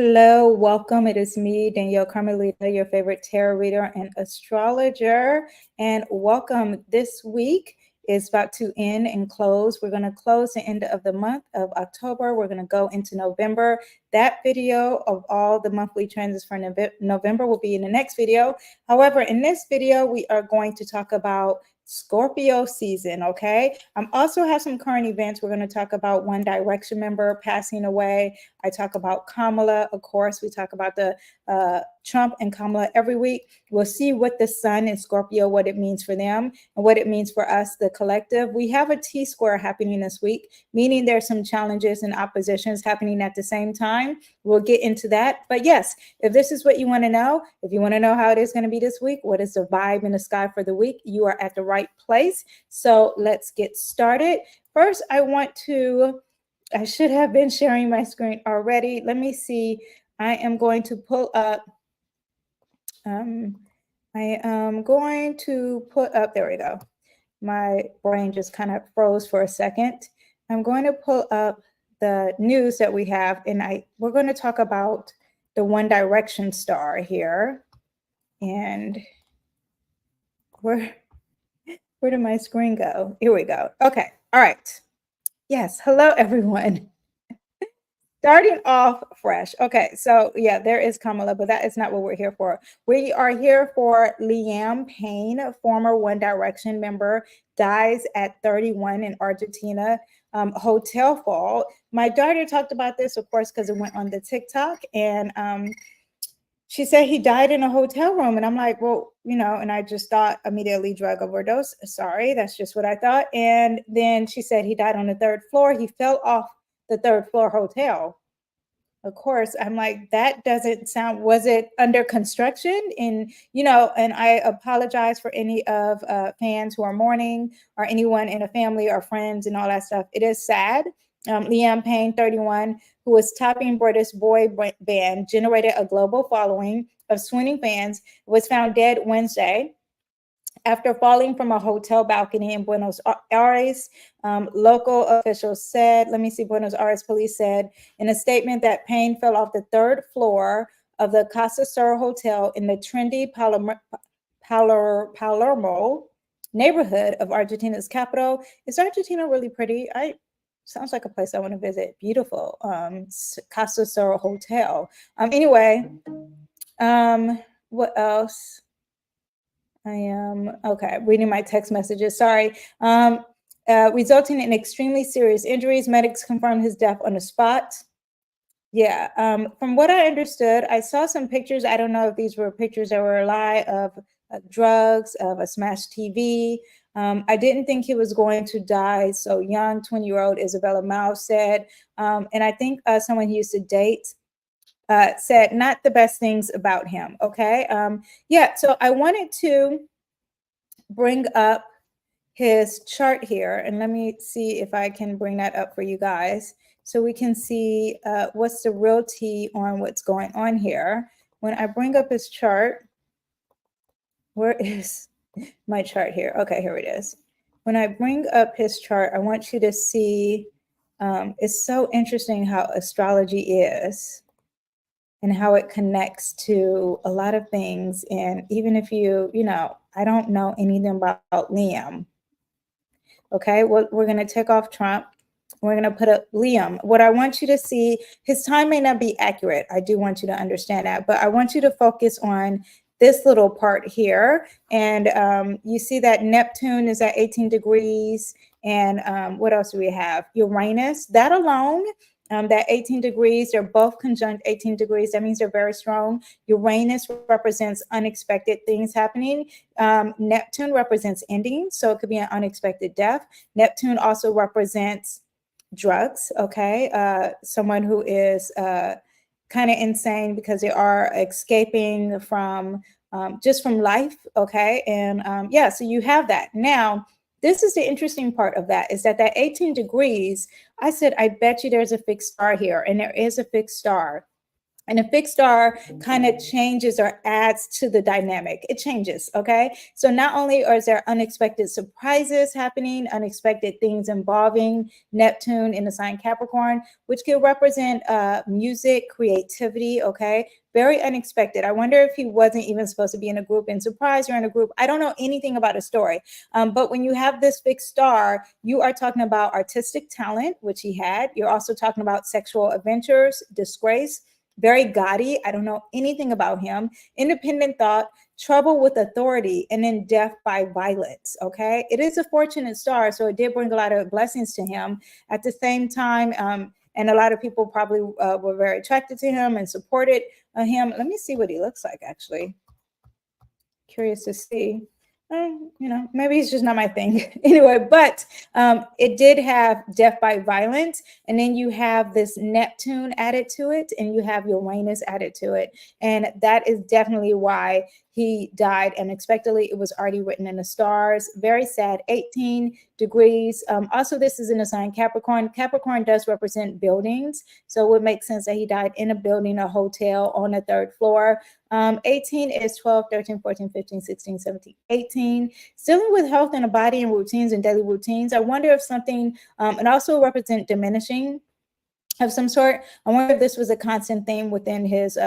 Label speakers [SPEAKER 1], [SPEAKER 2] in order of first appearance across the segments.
[SPEAKER 1] Hello, welcome. It is me, Danyell Carmelita, your favorite tarot reader and astrologer. And welcome. This week is about to end and close. We're going to close the end of the month of October. We're going to go into November. That video of all the monthly transits for November will be in the next video. However, in this video, we are going to talk about Scorpio season, okay? Also have some current events. We're going to talk about One Direction member passing away. I talk about Kamala, of course. We talk about the Trump and Kamala every week. We'll see what the sun in Scorpio, what it means for them and what it means for us, the collective. We have a T-square happening this week, meaning there's some challenges and oppositions happening at the same time. We'll get into that. But yes, if this is what you want to know, if you want to know how it is going to be this week, what is the vibe in the sky for the week, you are at the right place. So let's get started. First, I should have been sharing my screen already. Let me see. I am going to pull up, there we go. My brain just kind of froze for a second. I'm going to pull up the news that we have, and we're going to talk about the One Direction star here. And where did my screen go? Here we go. Okay. All right. Yes. Hello, everyone. Starting off fresh. Okay, so yeah, there is Kamala, but that is not what we're here for. We are here for Payne, former One Direction member, dies at 31 in Argentina. Hotel fall. My daughter talked about this, of course, because it went on the TikTok, and she said he died in a hotel room. And I'm like, well, and I just thought immediately drug overdose. Sorry, that's just what I thought. And then she said he died on the 3rd floor. He fell off the 3rd floor hotel. Of course, I'm like, that doesn't sound, was it under construction? And, and I apologize for any of fans who are mourning or anyone in a family or friends and all that stuff. It is sad. Payne, 31, who was topping British boy band, generated a global following of swooning fans, was found dead Wednesday after falling from a hotel balcony in Buenos Aires. Local officials said, Buenos Aires police said in a statement that Payne fell off the 3rd floor of the Casa Sur Hotel in the trendy Palermo neighborhood of Argentina's capital. Is Argentina really pretty? Sounds like a place I want to visit. Beautiful. Casa Sur Hotel. Anyway, what else? I am reading my text messages. Sorry. Resulting in extremely serious injuries. Medics confirmed his death on the spot. Yeah. From what I understood, I saw some pictures. I don't know if these were pictures that were a lie of drugs, of a smashed TV. I didn't think he was going to die so young. 20-year-old Isabella Mouse said, and I think someone he used to date said not the best things about him. Okay. Yeah. So I wanted to bring up his chart here, and let me see if I can bring that up for you guys so we can see what's the real tea on what's going on here. When I bring up his chart, where is my chart here? Okay, here it is. When I bring up his chart, I want you to see, it's so interesting how astrology is and how it connects to a lot of things. And even if I don't know anything about Liam. Okay, well, we're going to take off Trump. We're going to put up Liam. What I want you to see, his time may not be accurate. I do want you to understand that, but I want you to focus on this little part here. And you see that Neptune is at 18 degrees. And what else do we have? Uranus, that alone, that 18 degrees, they're both conjunct 18 degrees. That means they're very strong. Uranus represents unexpected things happening. Neptune represents endings, so it could be an unexpected death. Neptune also represents drugs, okay? Someone who is kind of insane because they are escaping from just from life, okay? And yeah, so you have that. Now, this is the interesting part of that, is that 18 degrees, I said, I bet you there's a fixed star here, and there is a fixed star. And a fixed star kind of changes or adds to the dynamic. It changes, okay? So not only is there unexpected surprises happening, unexpected things involving Neptune in the sign Capricorn, which could represent music, creativity, okay? Very unexpected. I wonder if he wasn't even supposed to be in a group and surprised you're in a group. I don't know anything about a story. But when you have this fixed star, you are talking about artistic talent, which he had. You're also talking about sexual adventures, disgrace, very gaudy. I don't know anything about him. Independent thought, trouble with authority, and then death by violence. Okay. It is a fortunate star. So it did bring a lot of blessings to him. At the same time, and a lot of people probably were very attracted to him and supported him. Let me see what he looks like, actually. Curious to see. Maybe it's just not my thing. Anyway, but it did have death by violence. And then you have this Neptune added to it, and you have Uranus added to it. And that is definitely why he died unexpectedly. It was already written in the stars. Very sad, 18 degrees. Also, this is in the sign Capricorn. Capricorn does represent buildings. So it would make sense that he died in a building, a hotel on the 3rd floor. 18 is 12, 13, 14, 15, 16, 17, 18. Dealing with health and the body and routines and daily routines. I wonder if something, and also represent diminishing of some sort. I wonder if this was a constant theme within his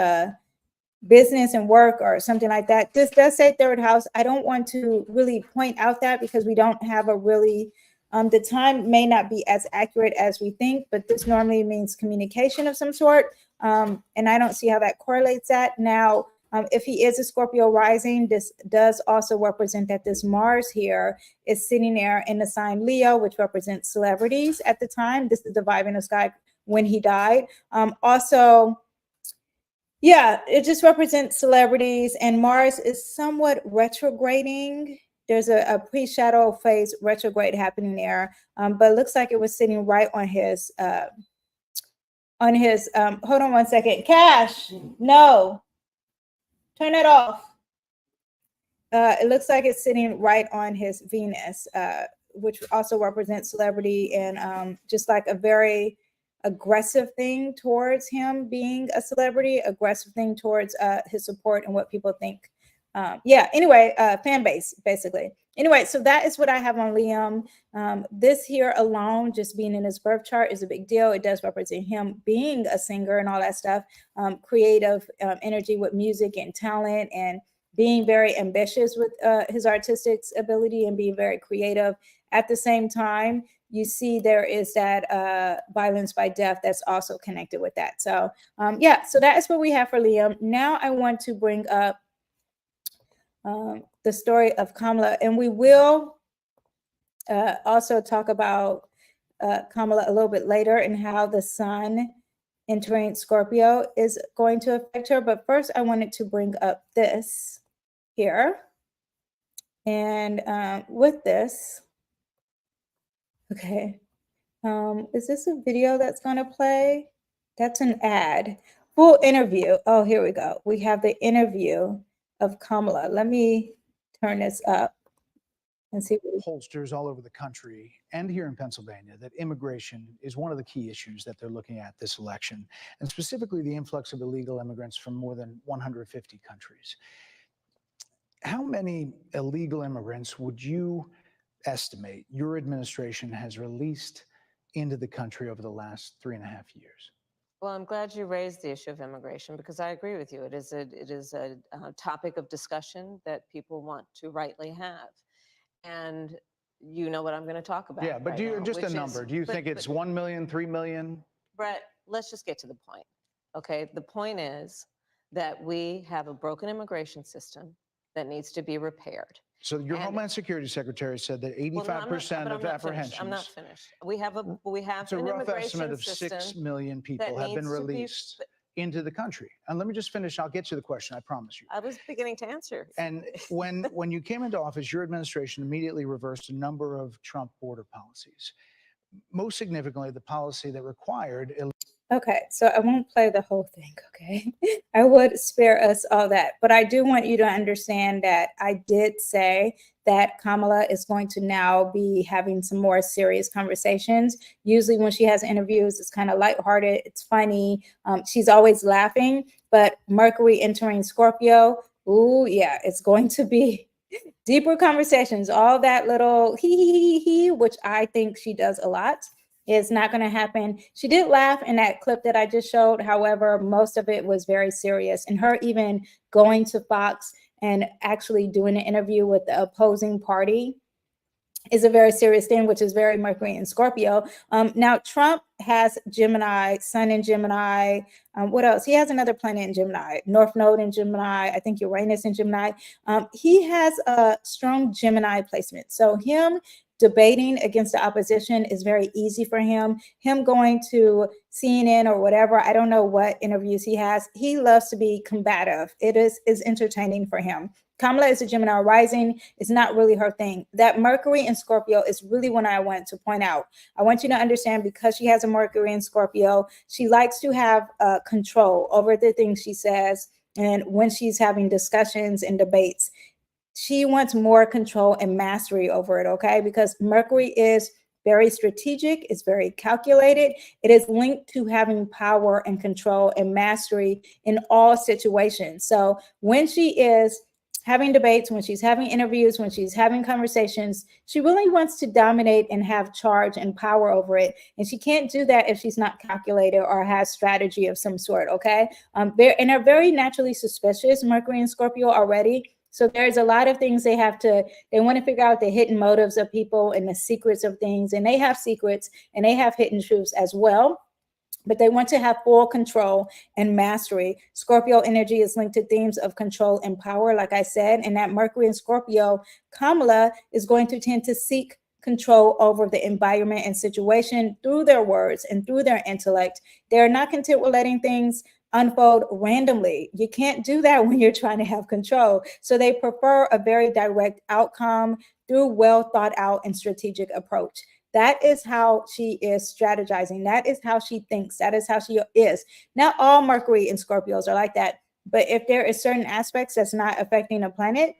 [SPEAKER 1] business and work or something like that. This does say 3rd house. I don't want to really point out that because we don't have a really, the time may not be as accurate as we think, but this normally means communication of some sort. And I don't see how that correlates that. Now, if he is a Scorpio rising, this does also represent that this Mars here is sitting there in the sign Leo, which represents celebrities at the time. This is the vibe in the sky when he died. Also, yeah, it just represents celebrities, and Mars is somewhat retrograding. There's a pre-shadow phase retrograde happening there, but it looks like it was sitting right on his, hold on one second. Cash, no. Turn it off. It looks like it's sitting right on his Venus, which also represents celebrity and just like a very aggressive thing towards him being a celebrity, aggressive thing towards his support and what people think. Anyway, fan base, basically. Anyway, so that is what I have on Liam. This here alone, just being in his birth chart, is a big deal. It does represent him being a singer and all that stuff, creative energy with music and talent, and being very ambitious with his artistic ability and being very creative. At the same time, you see there is that violence by death that's also connected with that. So so that is what we have for Liam. Now I want to bring up the story of Kamala, and we will also talk about Kamala a little bit later and how the sun entering Scorpio is going to affect her. But first, I wanted to bring up this here. And with this, okay, is this a video that's going to play? That's an ad. Full interview. Oh, here we go. We have the interview of Kamala. Let me turn this up and see.
[SPEAKER 2] Pollsters all over the country and here in Pennsylvania that immigration is one of the key issues that they're looking at this election, and specifically the influx of illegal immigrants from more than 150 countries. How many illegal immigrants would you estimate your administration has released into the country over the last 3.5 years?
[SPEAKER 3] Well, I'm glad you raised the issue of immigration, because I agree with you. It is a topic of discussion that people want to rightly have. And you know what I'm going to talk about.
[SPEAKER 2] Yeah, but
[SPEAKER 3] right
[SPEAKER 2] do you
[SPEAKER 3] now,
[SPEAKER 2] just a number? Do you think it's 1 million, 3 million?
[SPEAKER 3] Brett, let's just get to the point. Okay, the point is that we have a broken immigration system that needs to be repaired.
[SPEAKER 2] So your Homeland Security Secretary said that 85% of apprehensions.
[SPEAKER 3] I'm not finished. We have an
[SPEAKER 2] it's a rough estimate of 6 million people have been released into the country. And let me just finish. I'll get to the question. I promise you.
[SPEAKER 3] I was beginning to answer.
[SPEAKER 2] And when you came into office, your administration immediately reversed a number of Trump border policies. Most significantly, the policy that required.
[SPEAKER 1] Okay, so I won't play the whole thing, okay? I would spare us all that, but I do want you to understand that I did say that Kamala is going to now be having some more serious conversations. Usually when she has interviews, it's kind of lighthearted, it's funny, she's always laughing, but Mercury entering Scorpio, ooh, yeah, it's going to be deeper conversations, all that little he, which I think she does a lot, is not going to happen. She did laugh in that clip that I just showed. However, most of it was very serious. And her even going to Fox and actually doing an interview with the opposing party is a very serious thing, which is very Mercury and Scorpio. Now, Trump has Gemini, Sun in Gemini. What else? He has another planet in Gemini, North Node in Gemini, I think Uranus in Gemini. He has a strong Gemini placement. So him debating against the opposition is very easy for him. Him going to CNN or whatever, I don't know what interviews he has. He loves to be combative. It is entertaining for him. Kamala is a Gemini rising. It's not really her thing. That Mercury in Scorpio is really what I want to point out. I want you to understand, because she has a Mercury in Scorpio, she likes to have control over the things she says. And when she's having discussions and debates, she wants more control and mastery over it, okay? Because Mercury is very strategic, it's very calculated. It is linked to having power and control and mastery in all situations. So when she is having debates, when she's having interviews, when she's having conversations, she really wants to dominate and have charge and power over it. And she can't do that if she's not calculated or has strategy of some sort, okay? And they're very naturally suspicious, Mercury and Scorpio already. So there's a lot of things they want to figure out the hidden motives of people and the secrets of things. And they have secrets and they have hidden truths as well. But they want to have full control and mastery. Scorpio energy is linked to themes of control and power, like I said, and that Mercury and Scorpio, Kamala is going to tend to seek control over the environment and situation through their words and through their intellect. They're not content with letting things unfold randomly. You can't do that when you're trying to have control. So they prefer a very direct outcome through well thought out and strategic approach. That is how she is strategizing. That is how she thinks. That is how she is. Not all Mercury and Scorpios are like that. But if there is certain aspects that's not affecting a planet,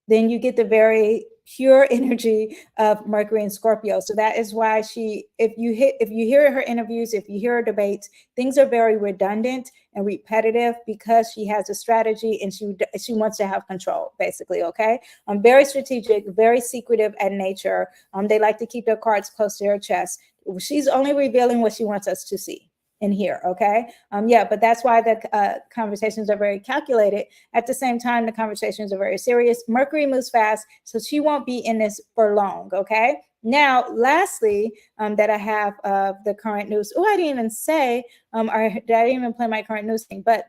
[SPEAKER 1] then you get the very pure energy of Mercury and Scorpio. So that is why if you hear her interviews, if you hear her debates, things are very redundant and repetitive because she has a strategy and she wants to have control, basically, okay? Very strategic, very secretive at nature. They like to keep their cards close to their chest. She's only revealing what she wants us to see in here, okay? Yeah, but that's why the conversations are very calculated. At the same time, the conversations are very serious. Mercury moves fast, so she won't be in this for long, okay? Now, lastly, that I have of the current news. Oh, I didn't even say, or I didn't even play my current news thing, but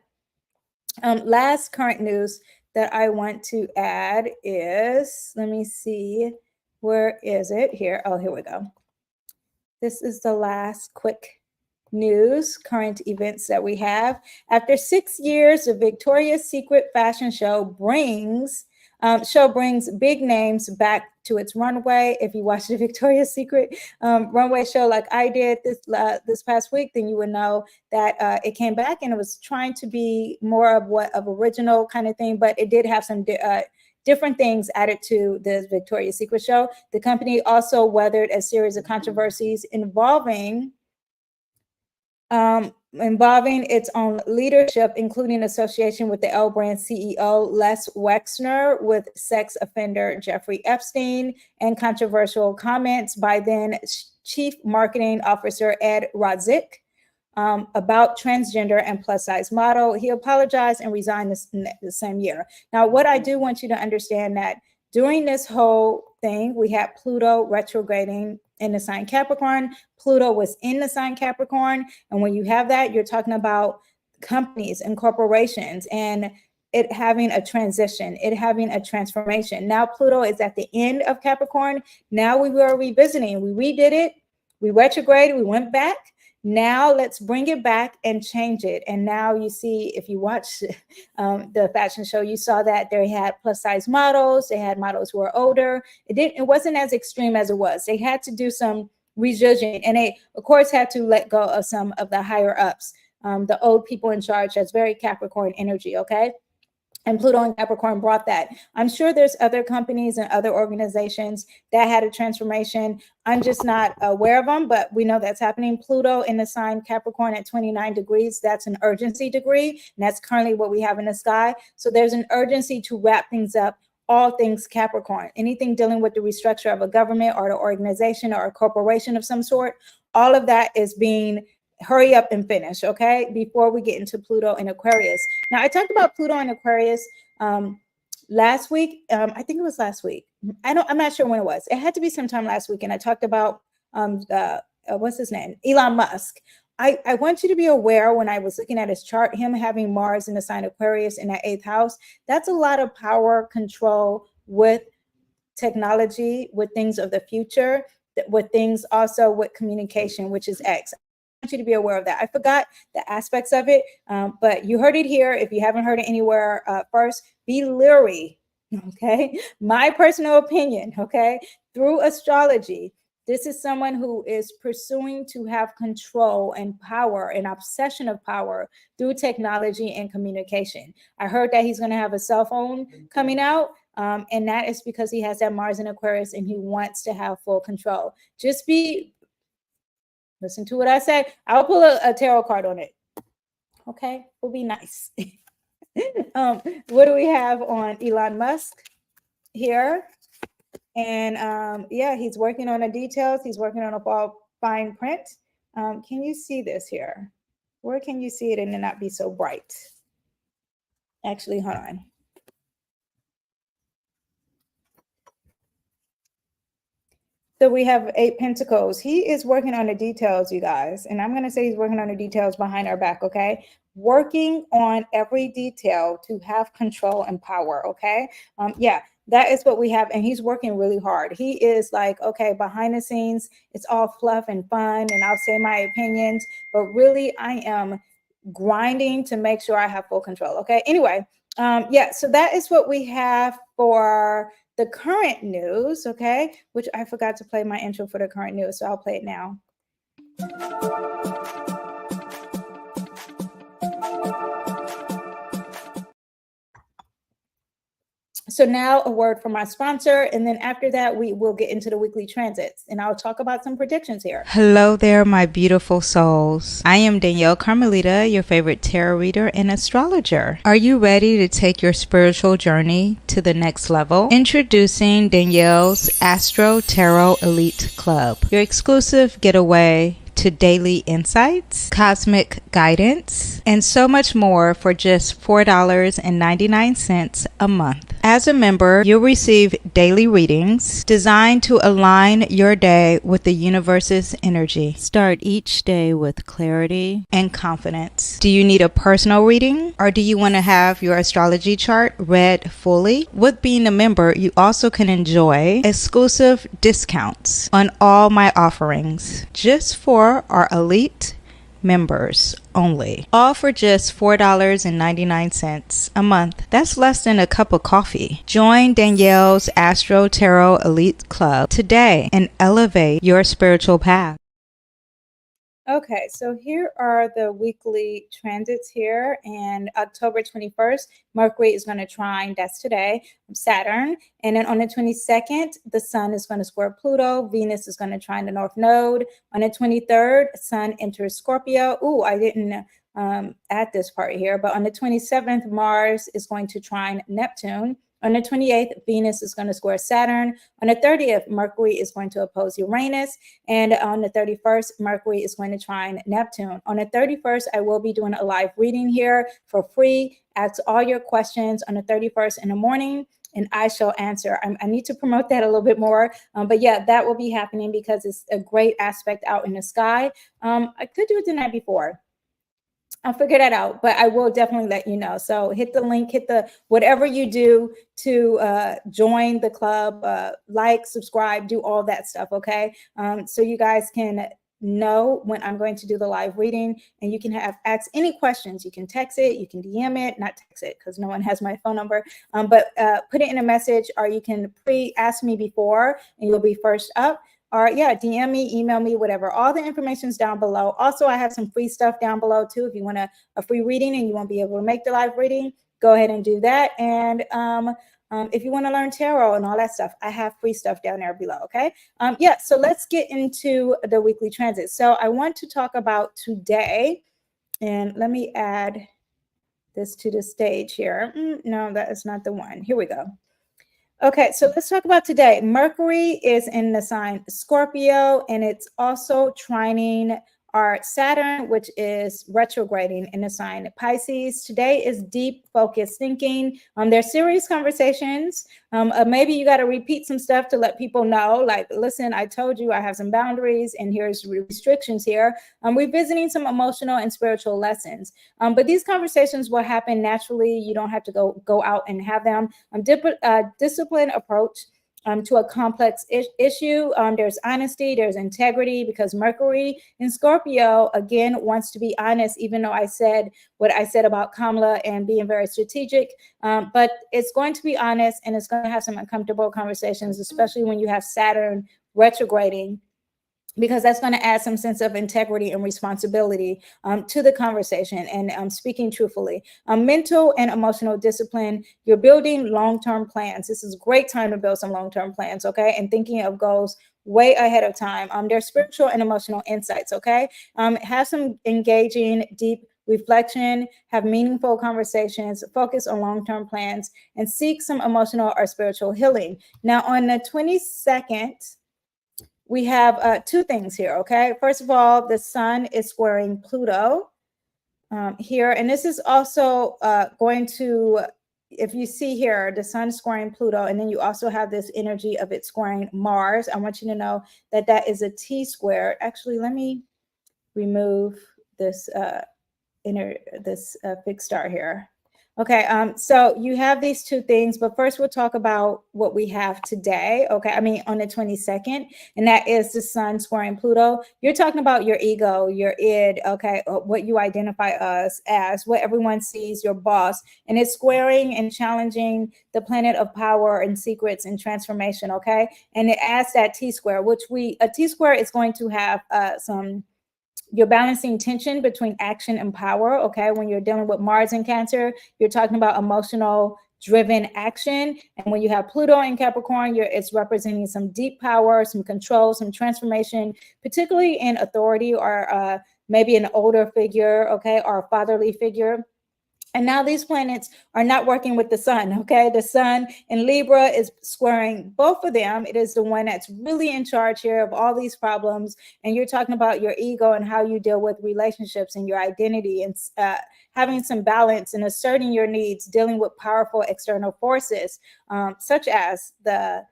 [SPEAKER 1] last current news that I want to add is, let me see, where is it? Here, oh, here we go. This is the last quick news, current events that we have. After 6 years, the Victoria's Secret fashion show brings big names back to its runway. If you watch the Victoria's Secret runway show like I did this past week, then you would know that it came back and it was trying to be more of original kind of thing, but it did have some different things added to the Victoria's Secret show. The company also weathered a series of controversies involving its own leadership, including association with the L brand CEO Les Wexner, with sex offender Jeffrey Epstein, and controversial comments by then Chief Marketing Officer Ed Rodzik about transgender and plus size model. He apologized and resigned the same year. Now, what I do want you to understand that during this whole thing, we had Pluto retrograding in the sign Capricorn. Pluto was in the sign Capricorn. And when you have that, you're talking about companies and corporations and it having a transition, it having a transformation. Now Pluto is at the end of Capricorn. Now we were revisiting, we redid it, we retrograded, we went back. Now let's bring it back and change it. And now you see, if you watch the fashion show, you saw that they had plus size models. They had models who were older. It wasn't as extreme as it was. They had to do some rejudging, and they of course had to let go of some of the higher ups, the old people in charge. That's very Capricorn energy, okay? And Pluto and Capricorn brought that. I'm sure there's other companies and other organizations that had a transformation. I'm just not aware of them, but we know that's happening. Pluto in the sign Capricorn at 29 degrees, that's an urgency degree, and that's currently what we have in the sky. So there's an urgency to wrap things up, all things Capricorn. Anything dealing with the restructure of a government or an organization or a corporation of some sort, all of that is being hurry up and finish, okay, before we get into Pluto and Aquarius. Now, I talked about Pluto and Aquarius last week. I think it was last week. I'm not sure when it was. It had to be sometime last week. And I talked about what's his name? Elon Musk. I want you to be aware, when I was looking at his chart, him having Mars in the sign Aquarius in that 8th house, that's a lot of power, control with technology, with things of the future, with things also with communication, which is X. I want you to be aware of that. I forgot the aspects of it, but you heard it here. If you haven't heard it anywhere, first, be leery, okay? My personal opinion, okay? Through astrology, this is someone who is pursuing to have control and power, an obsession of power through technology and communication. I heard that he's going to have a cell phone coming out, and that is because he has that Mars in Aquarius and he wants to have full control. Just listen to what I say. I'll pull a tarot card on it. Okay, will be nice. What do we have on Elon Musk here? And yeah, he's working on the details. He's working on a fine print. Can you see this here? Where can you see it and it not be so bright? Actually, hold on. So we have 8 Pentacles. He is working on the details, you guys. And I'm going to say he's working on the details behind our back, okay? Working on every detail to have control and power, okay? Yeah, that is what we have. And he's working really hard. He is like, okay, behind the scenes, it's all fluff and fun. And I'll say my opinions. But really, I am grinding to make sure I have full control, okay? Anyway, yeah, so that is what we have for the current news, okay, which I forgot to play my intro for the current news, so I'll play it now. So now a word from our sponsor, and then after that, we will get into the weekly transits, and I'll talk about some predictions here.
[SPEAKER 4] Hello there, my beautiful souls. I am Danyell Carmelita, your favorite tarot reader and astrologer. Are you ready to take your spiritual journey to the next level? Introducing Danyell's Astro Tarot Elite Club, your exclusive getaway to daily insights, cosmic guidance, and so much more for just $4.99 a month. As a member, you'll receive daily readings designed to align your day with the universe's energy. Start each day with clarity and confidence. Do you need a personal reading, or do you want to have your astrology chart read fully? With being a member, you also can enjoy exclusive discounts on all my offerings just for our elite members only, all for just $4.99 a month. That's less than a cup of coffee. Join Danyell's Astro Tarot Elite Club today and elevate your spiritual path.
[SPEAKER 1] Okay, so here are the weekly transits here. And October 21st, Mercury is going to trine, that's today, Saturn. And then on the 22nd, the Sun is going to square Pluto. Venus is going to trine the North Node. On the 23rd, Sun enters Scorpio. Ooh, I didn't add this part here. But on the 27th, Mars is going to trine Neptune. On the 28th, Venus is going to square Saturn. On the 30th, Mercury is going to oppose Uranus. And on the 31st, Mercury is going to trine Neptune. On the 31st, I will be doing a live reading here for free. Ask all your questions on the 31st in the morning, and I shall answer. I need to promote that a little bit more. But yeah, that will be happening because it's a great aspect out in the sky. I could do it the night before. I'll figure that out, but I will definitely let you know. So hit the link, hit the whatever you do to join the club, like, subscribe, do all that stuff, okay? So you guys can know when I'm going to do the live reading, and you can ask any questions. You can text it, you can DM it, not text it because no one has my phone number, but put it in a message, or you can ask me before and you'll be first up. or yeah, DM me, email me, whatever. All the information is down below. Also, I have some free stuff down below too. If you want a free reading and you won't be able to make the live reading, go ahead and do that. And if you want to learn tarot and all that stuff, I have free stuff down there below. Okay. Yeah. So let's get into the weekly transit. So I want to talk about today, and let me add this to the stage here. No, that is not the one. Here we go. Okay, so let's talk about today. Mercury is in the sign Scorpio, and it's also trining our Saturn, which is retrograding in the sign Pisces. Today is deep, focused thinking. There's serious conversations. Maybe you got to repeat some stuff to let people know, like, listen, I told you I have some boundaries, and here's restrictions here. Revisiting some emotional and spiritual lessons. But these conversations will happen naturally. You don't have to go out and have them. Disciplined approach to a complex issue. There's honesty, there's integrity, because Mercury in Scorpio, again, wants to be honest, even though I said what I said about Kamala and being very strategic. But it's going to be honest, and it's going to have some uncomfortable conversations, especially when you have Saturn retrograding, because that's going to add some sense of integrity and responsibility to the conversation, and speaking truthfully. Mental and emotional discipline. You're building long-term plans. This is a great time to build some long-term plans, okay? And thinking of goals way ahead of time. There's spiritual and emotional insights, okay? Have some engaging, deep reflection, have meaningful conversations, focus on long-term plans, and seek some emotional or spiritual healing. Now, on the 22nd, we have two things here, okay? First of all, the sun is squaring Pluto here. And this is also going to, if you see here, the sun squaring Pluto, and then you also have this energy of it squaring Mars. I want you to know that that is a T square. Actually, let me remove this fixed star here. Okay, so you have these two things, but first we'll talk about what we have today. Okay, I mean on the 22nd, and that is the sun squaring Pluto. You're talking about your ego, your id, okay, what you identify us as, what everyone sees, your boss, and it's squaring and challenging the planet of power and secrets and transformation, okay? And it adds that T square, which a T square is going to have you're balancing tension between action and power, okay? When you're dealing with Mars in Cancer, you're talking about emotional driven action. And when you have Pluto in Capricorn, it's representing some deep power, some control, some transformation, particularly in authority, or maybe an older figure, okay, or a fatherly figure. And now these planets are not working with the sun, okay? The sun in Libra is squaring both of them. It is the one that's really in charge here of all these problems. And you're talking about your ego and how you deal with relationships and your identity, and having some balance and asserting your needs, dealing with powerful external forces, such as the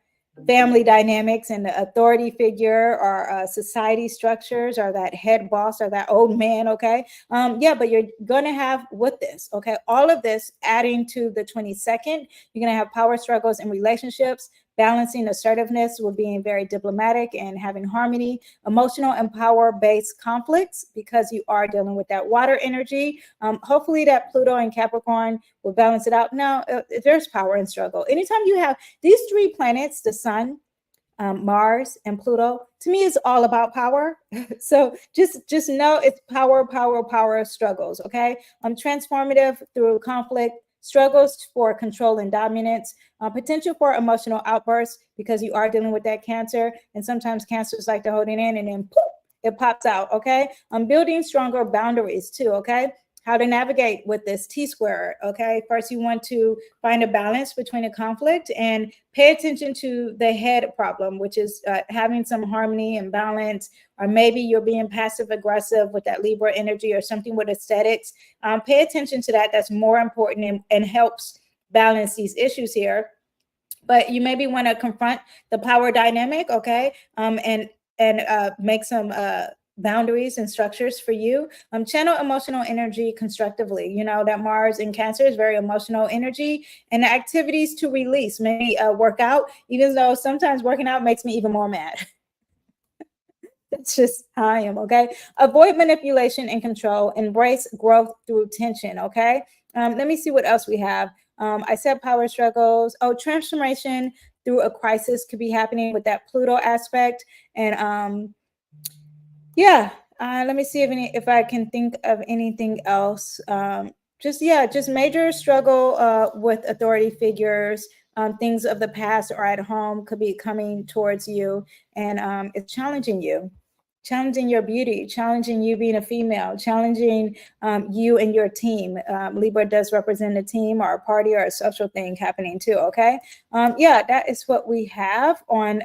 [SPEAKER 1] family dynamics and the authority figure, or society structures, or that head boss, or that old man, okay? Yeah, but you're going to have with this, okay? All of this adding to the 22nd, you're going to have power struggles in relationships, balancing assertiveness with being very diplomatic and having harmony, emotional and power-based conflicts, because you are dealing with that water energy. Hopefully that Pluto and Capricorn will balance it out. Now, there's power and struggle. Anytime you have these three planets, the sun, Mars, and Pluto, to me is all about power. So just know it's power struggles, okay? Transformative through conflict, struggles for control and dominance, potential for emotional outbursts, because you are dealing with that Cancer, and sometimes Cancers like to hold it in, and then poof, it pops out, okay? Building stronger boundaries too, okay? How to navigate with this T square, okay? First, you want to find a balance between a conflict and pay attention to the head problem, which is having some harmony and balance, or maybe you're being passive aggressive with that Libra energy, or something with aesthetics. Pay attention to that. That's more important, and helps balance these issues here. But you maybe want to confront the power dynamic, okay? And make some boundaries and structures for you. Channel emotional energy constructively. You know that Mars in Cancer is very emotional energy, and the activities to release, maybe work out, even though sometimes working out makes me even more mad. That's just how I am, okay? Avoid manipulation and control. Embrace growth through tension, okay? Let me see what else we have. I said power struggles. Oh, transformation through a crisis could be happening with that Pluto aspect. And yeah, let me see if I can think of anything else. Just major struggle with authority figures. Things of the past or at home could be coming towards you, and it's challenging you, challenging your beauty, challenging you being a female, challenging you and your team. Libra does represent a team or a party or a social thing happening too, okay? Yeah, that is what we have on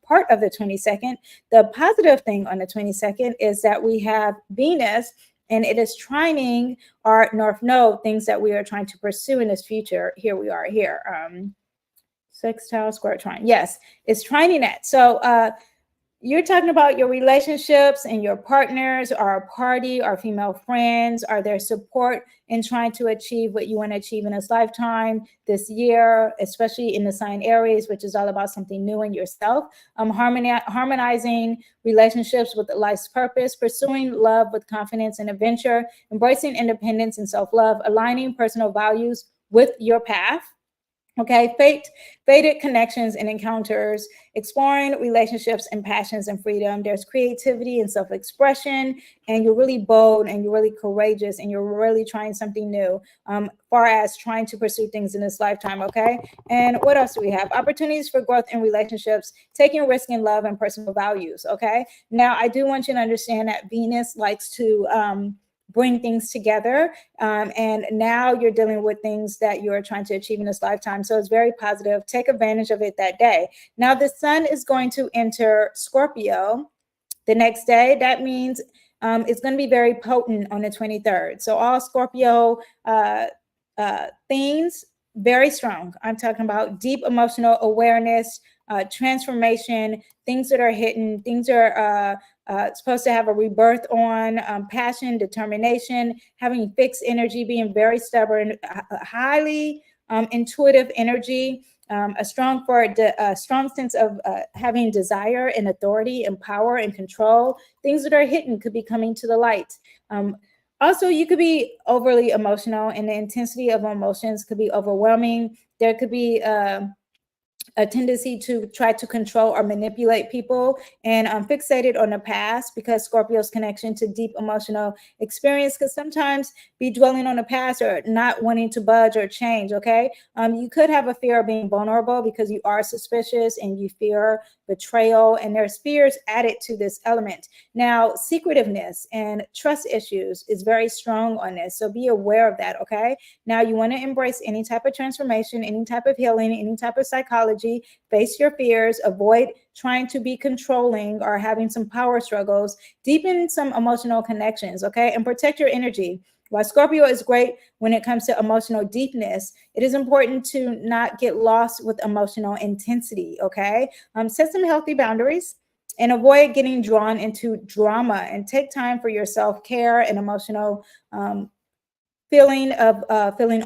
[SPEAKER 1] part of the 22nd. The positive thing on the 22nd is that we have Venus, and it is trining our North Node, things that we are trying to pursue in this future. Here we are here. Sextile square trine. Yes, it's trining that. So you're talking about your relationships and your partners, or a party, or female friends, are their support in trying to achieve what you want to achieve in this lifetime, this year, especially in the sign Aries, which is all about something new in yourself. Harmonizing relationships with life's purpose, pursuing love with confidence and adventure, embracing independence and self-love, aligning personal values with your path. Okay, fated connections and encounters, exploring relationships and passions and freedom. There's creativity and self-expression, and you're really bold and you're really courageous and you're really trying something new, far as trying to pursue things in this lifetime. Okay, and what else do we have? Opportunities for growth in relationships, taking risk in love and personal values. Okay, now I do want you to understand that Venus likes to bring things together. And now you're dealing with things that you're trying to achieve in this lifetime. So it's very positive. Take advantage of it that day. Now the sun is going to enter Scorpio the next day. That means it's going to be very potent on the 23rd. So all Scorpio themes, very strong. I'm talking about deep emotional awareness, transformation, things that are hidden, things are supposed to have a rebirth on, passion, determination, having fixed energy, being very stubborn, highly intuitive energy, a strong sense of having desire and authority and power and control. Things that are hidden could be coming to the light. Also, you could be overly emotional, and the intensity of emotions could be overwhelming. There could be a tendency to try to control or manipulate people, and fixated on the past, because Scorpio's connection to deep emotional experience could sometimes be dwelling on the past or not wanting to budge or change. Okay, you could have a fear of being vulnerable because you are suspicious and you fear betrayal, and there's fears added to this element. Now, secretiveness and trust issues is very strong on this, so be aware of that. Okay, now you want to embrace any type of transformation, any type of healing, any type of psychology. Face your fears, avoid trying to be controlling or having some power struggles, deepen some emotional connections, okay, and protect your energy. While Scorpio is great when it comes to emotional deepness, it is important to not get lost with emotional intensity, okay? Set some healthy boundaries and avoid getting drawn into drama, and take time for your self-care and emotional feeling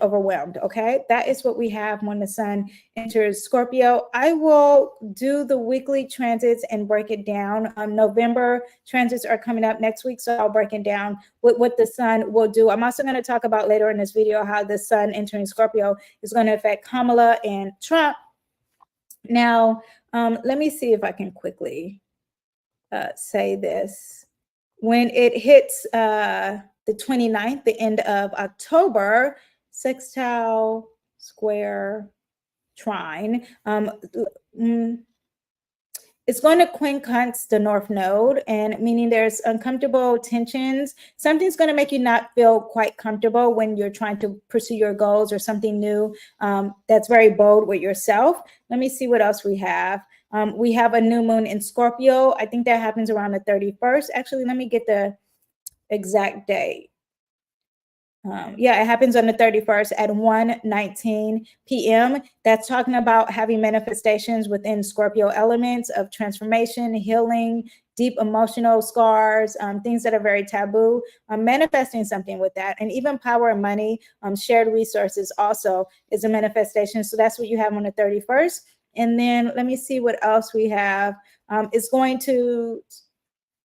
[SPEAKER 1] overwhelmed. Okay, that is what we have when the sun enters Scorpio. I will do the weekly transits and break it down. November transits are coming up next week, so I'll break it down what the sun will do. I'm also going to talk about later in this video how the sun entering Scorpio is going to affect Kamala and Trump. Now, let me see if I can quickly say this. When it hits the 29th, the end of October, sextile square trine, it's going to quincunx the North Node, and meaning there's uncomfortable tensions. Something's going to make you not feel quite comfortable when you're trying to pursue your goals or something new that's very bold with yourself. Let me see what else we have. We have a new moon in Scorpio. I think that happens around the 31st. Actually, let me get the exact date. Yeah, it happens on the 31st at 1:19 p.m. That's talking about having manifestations within Scorpio elements of transformation, healing, deep emotional scars, things that are very taboo, manifesting something with that. And even power and money, shared resources also is a manifestation. So that's what you have on the 31st. And then let me see what else we have. It's going to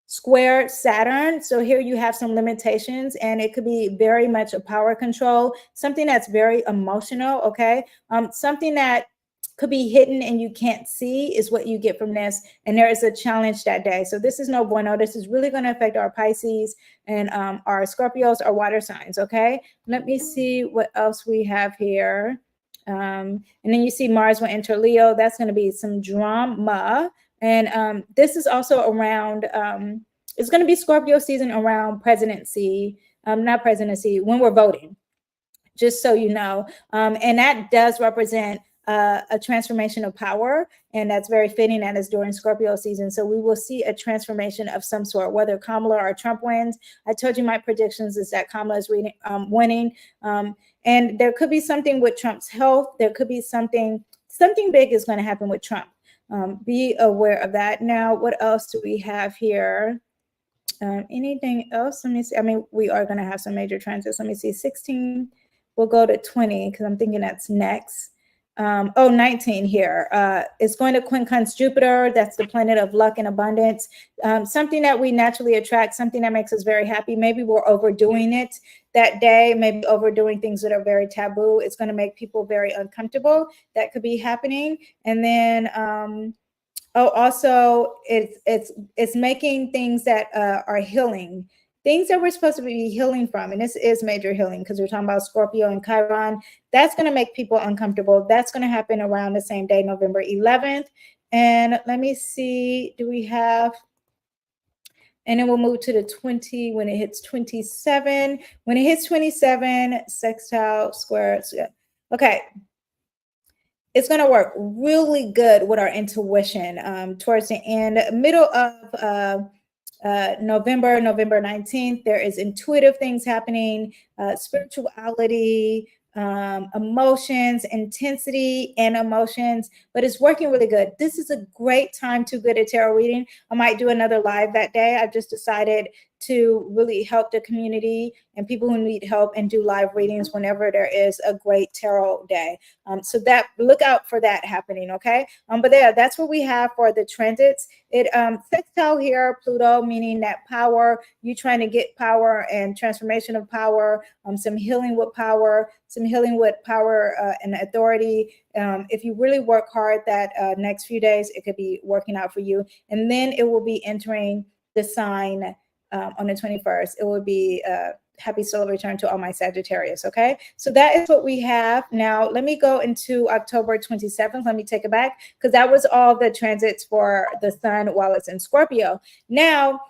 [SPEAKER 1] square Saturn. So here you have some limitations, and it could be very much a power control, something that's very emotional, okay? Something that could be hidden and you can't see is what you get from this. And there is a challenge that day. So this is no bueno. This is really going to affect our Pisces and our Scorpios, our water signs. Okay. Let me see what else we have here. And then you see Mars will enter Leo. That's going to be some drama. And this is also around, it's going to be Scorpio season around presidency, not presidency, when we're voting, just so you know. And that does represent a transformation of power, and that's very fitting. That is during Scorpio season. So we will see a transformation of some sort, whether Kamala or Trump wins. I told you my predictions is that Kamala is winning. And there could be something with Trump's health. There could be something big is going to happen with Trump. Be aware of that. Now, what else do we have here? Anything else? Let me see. I mean, we are going to have some major transits. Let me see. 16. We'll go to 20 because I'm thinking that's next. 19 here. It's going to quincunx Jupiter. That's the planet of luck and abundance. Something that we naturally attract, something that makes us very happy. Maybe we're overdoing it that day, maybe overdoing things that are very taboo. It's going to make people very uncomfortable. That could be happening. And then, also it's making things that are healing. Things that we're supposed to be healing from, and this is major healing because we're talking about Scorpio and Chiron. That's going to make people uncomfortable. That's going to happen around the same day, November 11th. And let me see, do we have, and then we'll move to the 20 when it hits 27. When it hits 27, sextile, square. Okay. It's going to work really good with our intuition towards the end, middle of November 19th. There is intuitive things happening, spirituality, emotions, intensity and emotions, but it's working really good. This is a great time to get a tarot reading. I might do another live that day. I've just decided to really help the community and people who need help and do live readings whenever there is a great tarot day. So that, look out for that happening, okay? But yeah, that's what we have for the transits. It sextile here, Pluto, meaning that power, you trying to get power and transformation of power, some healing with power, and authority. If you really work hard that next few days, it could be working out for you. And then it will be entering the sign on the 21st. It will be happy solar return to all my Sagittarius, okay? So that is what we have. Now, let me go into October 27th. Let me take it back because that was all the transits for the sun while it's in Scorpio. Now,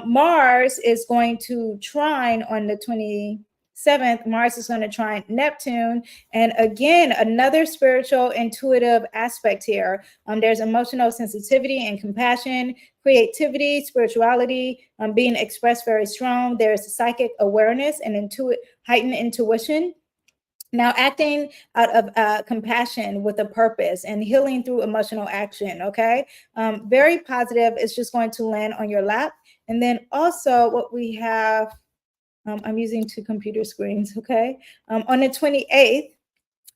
[SPEAKER 1] Mars is going to trine on the 27th. Mars is going to trine Neptune. And again, another spiritual, intuitive aspect here. There's emotional sensitivity and compassion, creativity, spirituality, being expressed very strong. There's psychic awareness and heightened intuition. Now, acting out of compassion with a purpose and healing through emotional action, okay? Very positive. It's just going to land on your lap. And then also what we have, I'm using two computer screens, okay? On the 28th,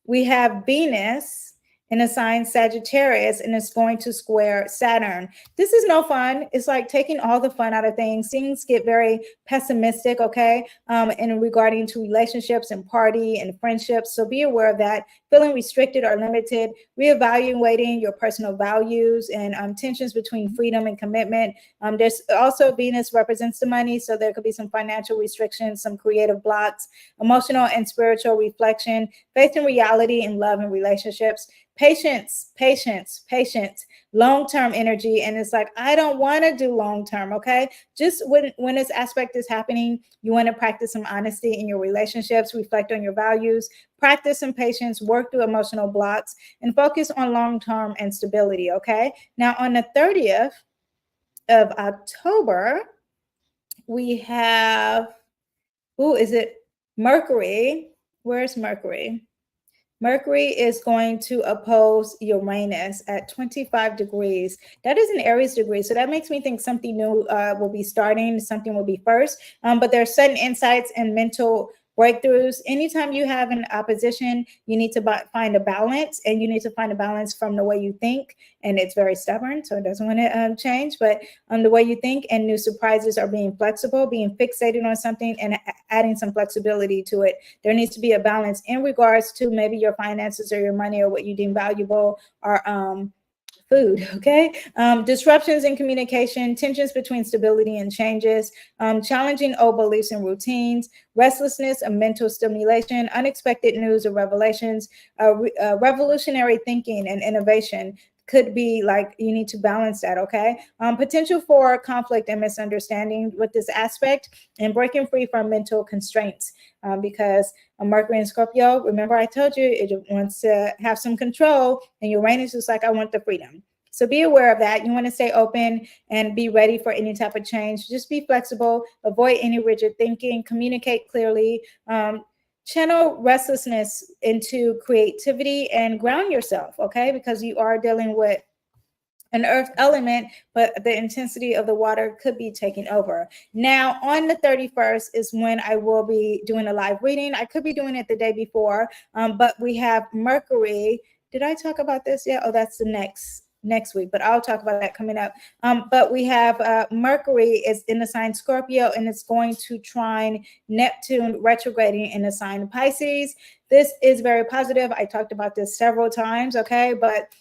[SPEAKER 1] we have Venus in a sign Sagittarius, and it's going to square Saturn. This is no fun. It's like taking all the fun out of things. Things get very pessimistic, okay? And regarding to relationships and party and friendships. So be aware of that. Feeling restricted or limited, reevaluating your personal values and tensions between freedom and commitment. There's also Venus represents the money. So there could be some financial restrictions, some creative blocks, emotional and spiritual reflection, faith in reality and love and relationships. Patience, long-term energy. And it's like, I don't want to do long-term, okay? Just when this aspect is happening, you want to practice some honesty in your relationships, reflect on your values, practice some patience, work through emotional blocks, and focus on long-term and stability, okay? Now, on the 30th of October, we have, Mercury. Where's Mercury? Mercury is going to oppose Uranus at 25 degrees. That is an Aries degree. So that makes me think something new will be starting, something will be first. But there are sudden insights and mental breakthroughs. Anytime you have an opposition, you need to find a balance, and you need to find a balance from the way you think. And it's very stubborn, so it doesn't want to change, but the way you think, and new surprises are being flexible, being fixated on something and adding some flexibility to it. There needs to be a balance in regards to maybe your finances or your money or what you deem valuable, or food, okay? Disruptions in communication, tensions between stability and changes, challenging old beliefs and routines, restlessness and mental stimulation, unexpected news or revelations, revolutionary thinking and innovation. Could be like, you need to balance that, okay? Potential for conflict and misunderstanding with this aspect, and breaking free from mental constraints, because Mercury in Scorpio, remember I told you, it wants to have some control, and Uranus is like, I want the freedom. So be aware of that. You want to stay open and be ready for any type of change. Just be flexible, avoid any rigid thinking, communicate clearly, channel restlessness into creativity, and ground yourself, okay? Because you are dealing with an earth element, but the intensity of the water could be taking over. Now, on the 31st is when I will be doing a live reading. I could be doing it the day before, but we have Mercury. Did I talk about this yet? Oh, that's the next week, but I'll talk about that coming up. But we have Mercury is in the sign Scorpio, and it's going to trine Neptune retrograding in the sign Pisces. This is very positive. I talked about this several times, okay? But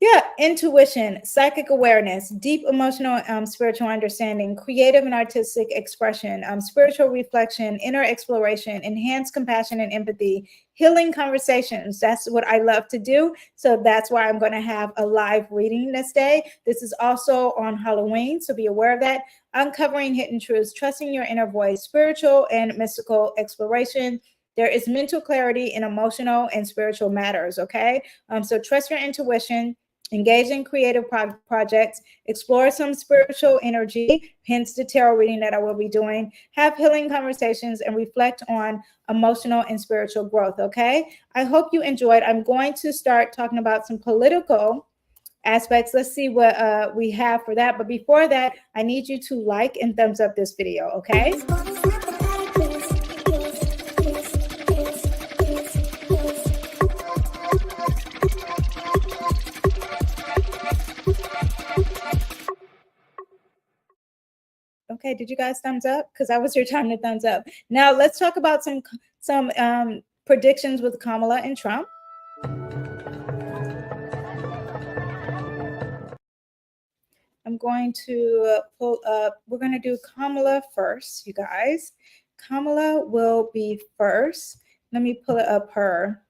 [SPEAKER 1] yeah, intuition, psychic awareness, deep emotional, spiritual understanding, creative and artistic expression, spiritual reflection, inner exploration, enhanced compassion and empathy, healing conversations. That's what I love to do. So that's why I'm going to have a live reading this day. This is also on Halloween, so be aware of that. Uncovering hidden truths, trusting your inner voice, spiritual and mystical exploration. There is mental clarity in emotional and spiritual matters, okay? So trust your intuition. Engage in creative projects, explore some spiritual energy, hence the tarot reading that I will be doing, have healing conversations, and reflect on emotional and spiritual growth, okay? I hope you enjoyed. I'm going to start talking about some political aspects. Let's see what we have for that. But before that, I need you to like and thumbs up this video, okay? Okay, did you guys thumbs up? Because that was your time to thumbs up. Now let's talk about some predictions with Kamala and Trump. I'm going to pull up, we're going to do Kamala first, you guys. Kamala will be first. Let me pull up her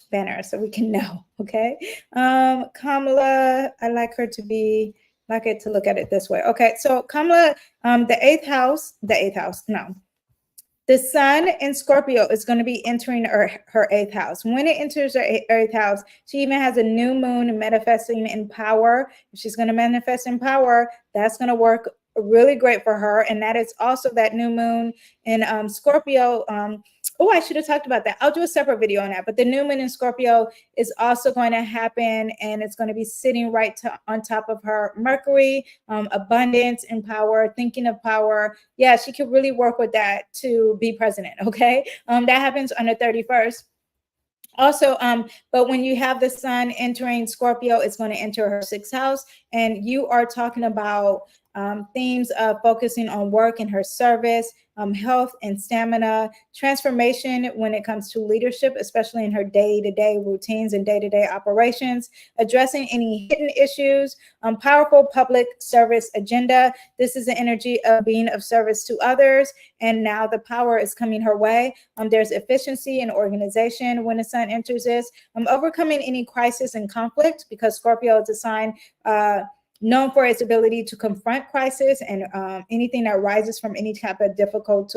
[SPEAKER 1] banner so we can know, okay? Kamala, I like her to be, like it to look at it this way. Okay, so Kamala, the eighth house, no. The sun in Scorpio is going to be entering her eighth house. When it enters her eighth house, she even has a new moon manifesting in power. If she's going to manifest in power, that's going to work really great for her. And that is also that new moon in Scorpio. Oh, I should have talked about that. I'll do a separate video on that. But the new moon in Scorpio is also going to happen, and it's going to be sitting right on top of her Mercury, abundance and power, thinking of power. Yeah, she could really work with that to be president, okay? That happens on the 31st. Also, but when you have the sun entering Scorpio, it's going to enter her sixth house, and you are talking about themes of focusing on work and her service, health and stamina, transformation when it comes to leadership, especially in her day-to-day routines and day-to-day operations, addressing any hidden issues, powerful public service agenda. This is the energy of being of service to others, and now the power is coming her way. There's efficiency and organization when the sun enters this, overcoming any crisis and conflict, because Scorpio is a sign known for its ability to confront crisis and anything that rises from any type of difficult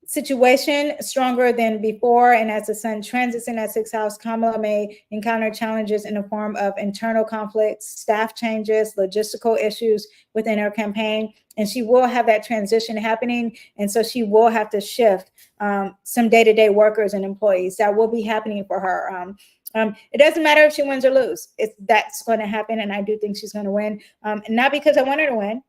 [SPEAKER 1] situation stronger than before. And as the sun transits in that sixth house, Kamala may encounter challenges in the form of internal conflicts, staff changes, logistical issues within her campaign. And she will have that transition happening. And so she will have to shift some day-to-day workers and employees. That will be happening for her. It doesn't matter if she wins or lose. That's going to happen, and I do think she's going to win. Not because I want her to win,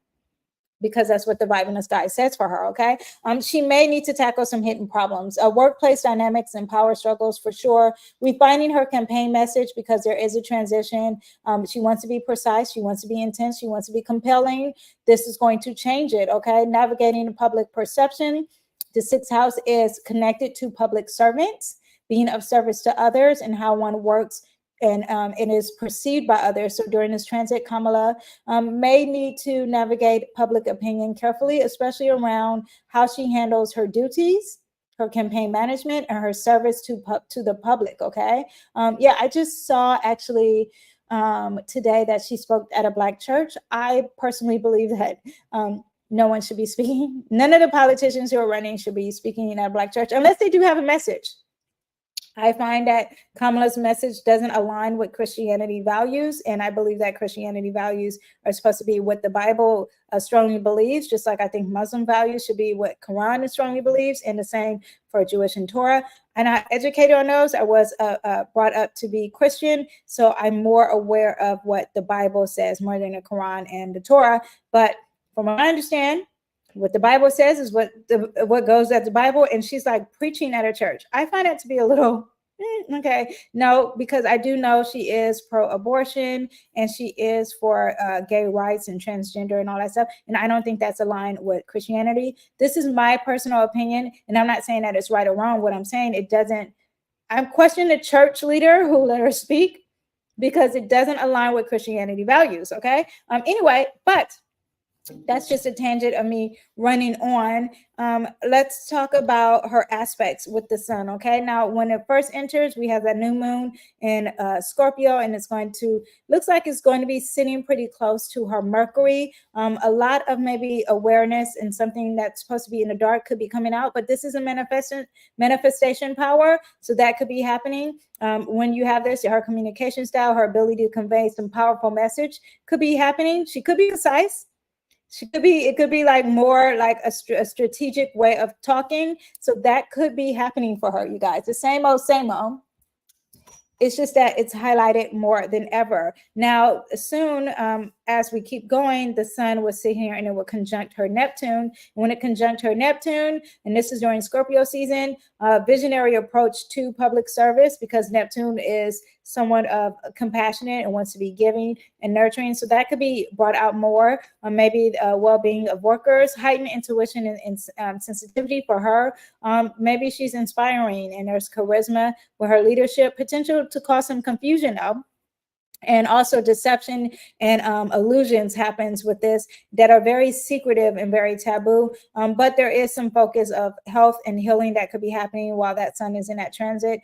[SPEAKER 1] because that's what the Bible in the sky says for her, okay? She may need to tackle some hidden problems, workplace dynamics and power struggles for sure. Refining her campaign message because there is a transition. She wants to be precise. She wants to be intense. She wants to be compelling. This is going to change it, okay? Navigating the public perception. The 6th house is connected to public servants, being of service to others and how one works and it is perceived by others. So during this transit, Kamala may need to navigate public opinion carefully, especially around how she handles her duties, her campaign management, and her service to the public, okay? Yeah, I just saw actually today that she spoke at a Black church. I personally believe that no one should be speaking. None of the politicians who are running should be speaking at a Black church unless they do have a message. I find that Kamala's message doesn't align with Christianity values, and I believe that Christianity values are supposed to be what the Bible strongly believes, just like I think Muslim values should be what Quran strongly believes, and the same for Jewish and Torah. And I educated on those. I was brought up to be Christian, so I'm more aware of what the Bible says more than the Quran and the Torah. But from what I understand, what the Bible says is what goes at the Bible, and she's like preaching at a church. I find that to be a little okay. No, because I do know she is pro-abortion and she is for gay rights and transgender and all that stuff, and I don't think that's aligned with Christianity. This is my personal opinion, and I'm not saying that it's right or wrong. What I'm saying, it doesn't. I'm questioning the church leader who let her speak because it doesn't align with Christianity values. Okay. Anyway, but that's just a tangent of me running on. Let's talk about her aspects with the sun. Okay, now when it first enters, we have that new moon in Scorpio, and it's going to looks like it's going to be sitting pretty close to her Mercury. A lot of maybe awareness and something that's supposed to be in the dark could be coming out, but this is a manifestation power, so that could be happening. When you have this, her communication style, her ability to convey some powerful message could be happening. She could be concise. It could be like more like a strategic way of talking. So that could be happening for her, you guys. The same old, same old. It's just that it's highlighted more than ever. Now, soon, as we keep going, the sun will sit here and it will conjunct her Neptune. When it conjunct her Neptune, and this is during Scorpio season, visionary approach to public service, because Neptune is somewhat of compassionate and wants to be giving and nurturing. So that could be brought out more. Maybe well-being of workers, heightened intuition and sensitivity for her. Maybe she's inspiring and there's charisma with her leadership, potential to cause some confusion though. And also deception and illusions happens with this that are very secretive and very taboo. But there is some focus of health and healing that could be happening while that sun is in that transit.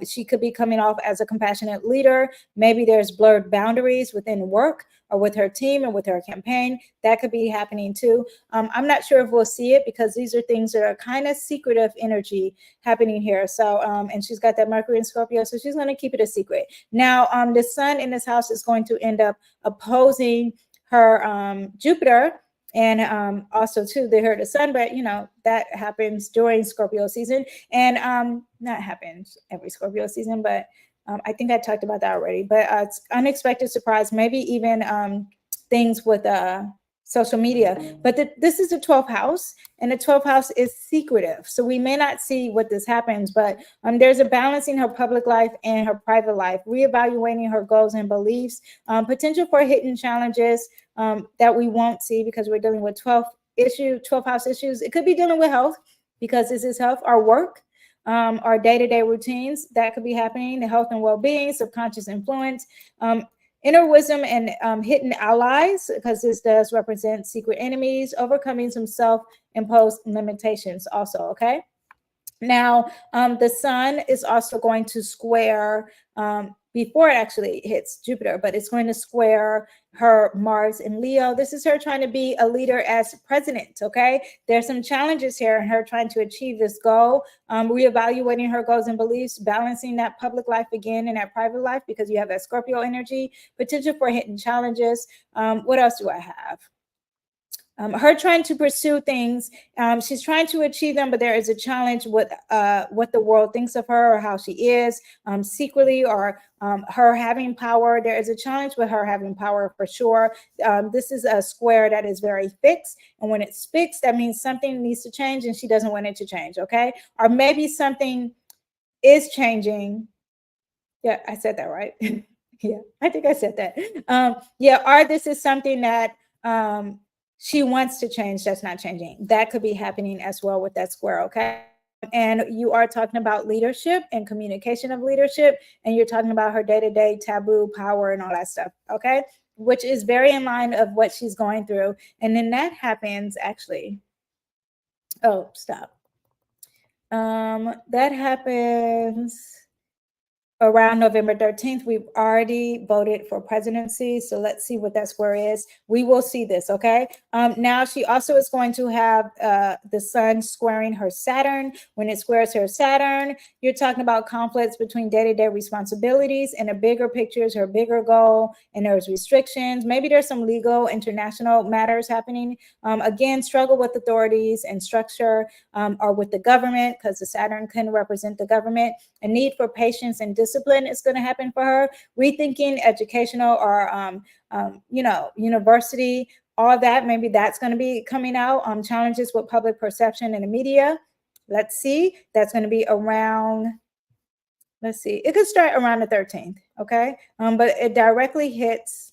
[SPEAKER 1] She could be coming off as a compassionate leader. Maybe there's blurred boundaries within work or with her team and with her campaign. That could be happening too. I'm not sure if we'll see it because these are things that are kind of secretive energy happening here. So, and she's got that Mercury in Scorpio, so she's going to keep it a secret. Now, the sun in this house is going to end up opposing her Jupiter, and also too they heard the sun, but you know that happens during Scorpio season, and not happens every Scorpio season, but I think I talked about that already. But it's unexpected surprise, maybe even things with social media. But this is the 12th house, and the 12th house is secretive, so we may not see what this happens. But there's a balancing her public life and her private life, reevaluating her goals and beliefs, potential for hidden challenges that we won't see because we're dealing with 12th house issues. It could be dealing with health because this is health, our work, our day-to-day routines that could be happening, the health and well-being, subconscious influence, inner wisdom and hidden allies, because this does represent secret enemies, overcoming some self-imposed limitations also, okay? Now, the sun is also going to square, before it actually hits Jupiter, but it's going to square her Mars in Leo. This is her trying to be a leader as president, okay? There's some challenges here in her trying to achieve this goal, reevaluating her goals and beliefs, balancing that public life again and that private life because you have that Scorpio energy, potential for hidden challenges. What else do I have? her trying to pursue things, she's trying to achieve them, but there is a challenge with what the world thinks of her or how she is secretly, or her having power. There is a challenge with her having power for sure. This is a square that is very fixed, and when it's fixed, that means something needs to change and she doesn't want it to change, okay? Or maybe something is changing. Yeah, I said that right. Yeah, I think I said that. Yeah, or this is something that she wants to change that's not changing. That could be happening as well with that square, okay? And you are talking about leadership and communication of leadership, and you're talking about her day-to-day taboo, power, and all that stuff, okay? Which is very in line of what she's going through. And then that happens actually. Oh, stop. That happens around November 13th. We've already voted for presidency. So let's see what that square is. We will see this, okay? Now she also is going to have the sun squaring her Saturn. When it squares her Saturn, you're talking about conflicts between day-to-day responsibilities, and a bigger picture is her bigger goal, and there's restrictions. Maybe there's some legal international matters happening. Again, struggle with authorities and structure, or with the government, because the Saturn can represent the government. A need for patience and discipline is going to happen for her. Rethinking educational or, university, all that, maybe that's going to be coming out. Challenges with public perception and the media. Let's see. That's going to be around, let's see. It could start around the 13th, okay? But it directly hits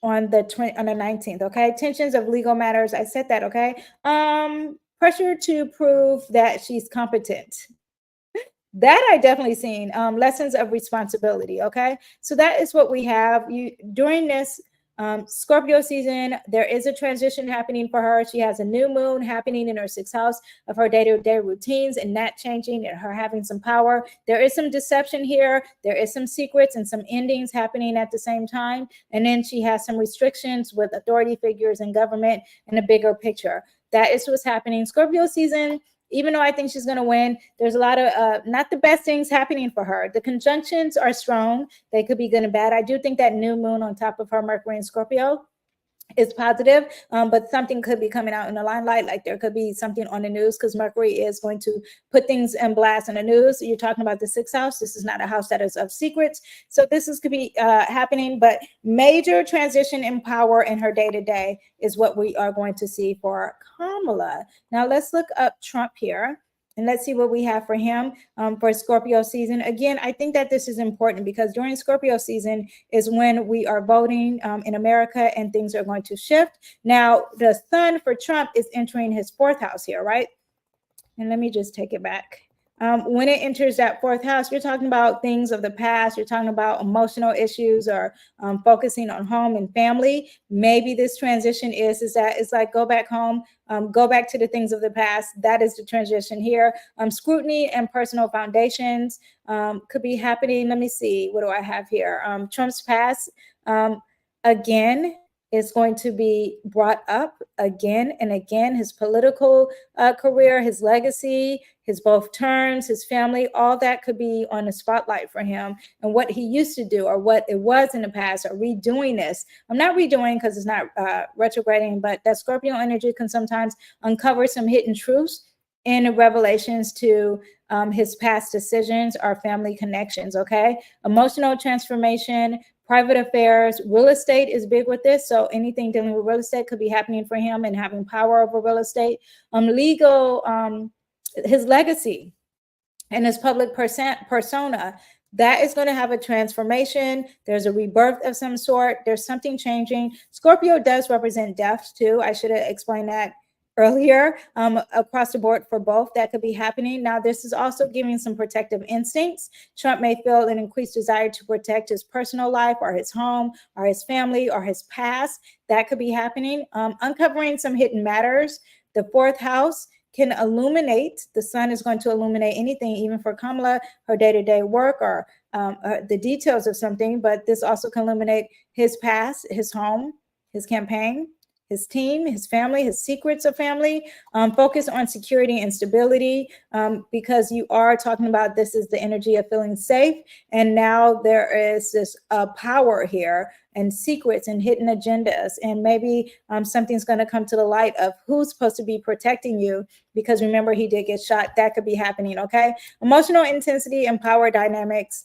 [SPEAKER 1] on the 19th, okay? Tensions of legal matters. I said that, okay? Pressure to prove that she's competent. That I definitely seen. Lessons of responsibility. Okay, so that is what we have. During this Scorpio season, there is a transition happening for her. She has a new moon happening in her 6th house of her day-to-day routines, and that changing and her having some power. There is some deception here. There is some secrets and some endings happening at the same time. And then she has some restrictions with authority figures and government in a bigger picture. That is what's happening. Scorpio season, even though I think she's going to win, there's a lot of not the best things happening for her. The conjunctions are strong. They could be good and bad. I do think that new moon on top of her Mercury in Scorpio is positive, but something could be coming out in the limelight. Like there could be something on the news, because Mercury is going to put things in blast in the news. You're talking about the 6th house. This is not a house that is of secrets. So this could be happening, but major transition in power in her day-to-day is what we are going to see for Kamala. Now let's look up Trump here. And let's see what we have for him for Scorpio season. Again, I think that this is important, because during Scorpio season is when we are voting in America, and things are going to shift. Now, the sun for Trump is entering his 4th house here, right? And let me just take it back. When it enters that 4th house, you're talking about things of the past. You're talking about emotional issues, or focusing on home and family. Maybe this transition is that it's like go back home, go back to the things of the past. That is the transition here. Scrutiny and personal foundations could be happening. Let me see. What do I have here? Trump's past. Again, is going to be brought up again and again. His political career, his legacy, his both terms, his family, all that could be on the spotlight for him, and what he used to do, or what it was in the past, or redoing this. I'm not redoing because it's not retrograding, but that Scorpio energy can sometimes uncover some hidden truths in revelations to his past decisions or family connections, okay? Emotional transformation, private affairs, real estate is big with this. So anything dealing with real estate could be happening for him, and having power over real estate. Legal, his legacy and his public persona, that is going to have a transformation. There's a rebirth of some sort. There's something changing. Scorpio does represent death too. I should have explained that earlier. Across the board for both, that could be happening. Now, this is also giving some protective instincts. Trump may feel an increased desire to protect his personal life, or his home, or his family, or his past. That could be happening. Uncovering some hidden matters. The 4th house can illuminate. The sun is going to illuminate anything, even for Kamala, her day-to-day work, or the details of something. But this also can illuminate his past, his home, his campaign, his team, his family, his secrets of family. Focus on security and stability, because you are talking about this is the energy of feeling safe. And now there is this power here and secrets and hidden agendas. And maybe something's going to come to the light of who's supposed to be protecting you, because remember, he did get shot. That could be happening, okay? Emotional intensity and power dynamics.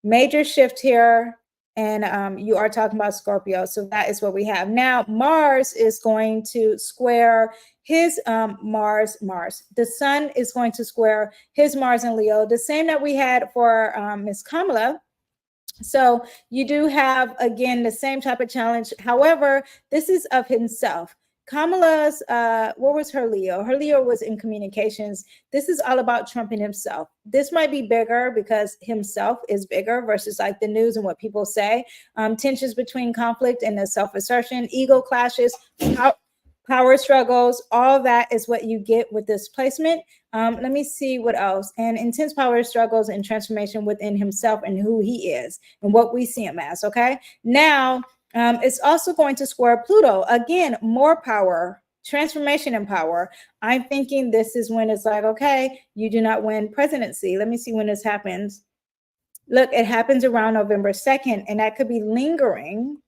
[SPEAKER 1] Major shift here. And you are talking about Scorpio. So that is what we have. Now, Mars is going to square his Mars. The sun is going to square his Mars in Leo, the same that we had for Miss Kamala. So you do have, again, the same type of challenge. However, this is of himself. Kamala's, what was her Leo? Her Leo was in communications. This is all about Trump and himself. This might be bigger because himself is bigger versus like the news and what people say. Tensions between conflict and the self-assertion, ego clashes, power struggles, all that is what you get with this placement. Let me see what else. And intense power struggles and transformation within himself and who he is and what we see him as, okay? Now, it's also going to square Pluto. Again, more power, transformation and power. I'm thinking this is when it's like, okay, you do not win presidency. Let me see when this happens. Look, it happens around November 2nd, and that could be lingering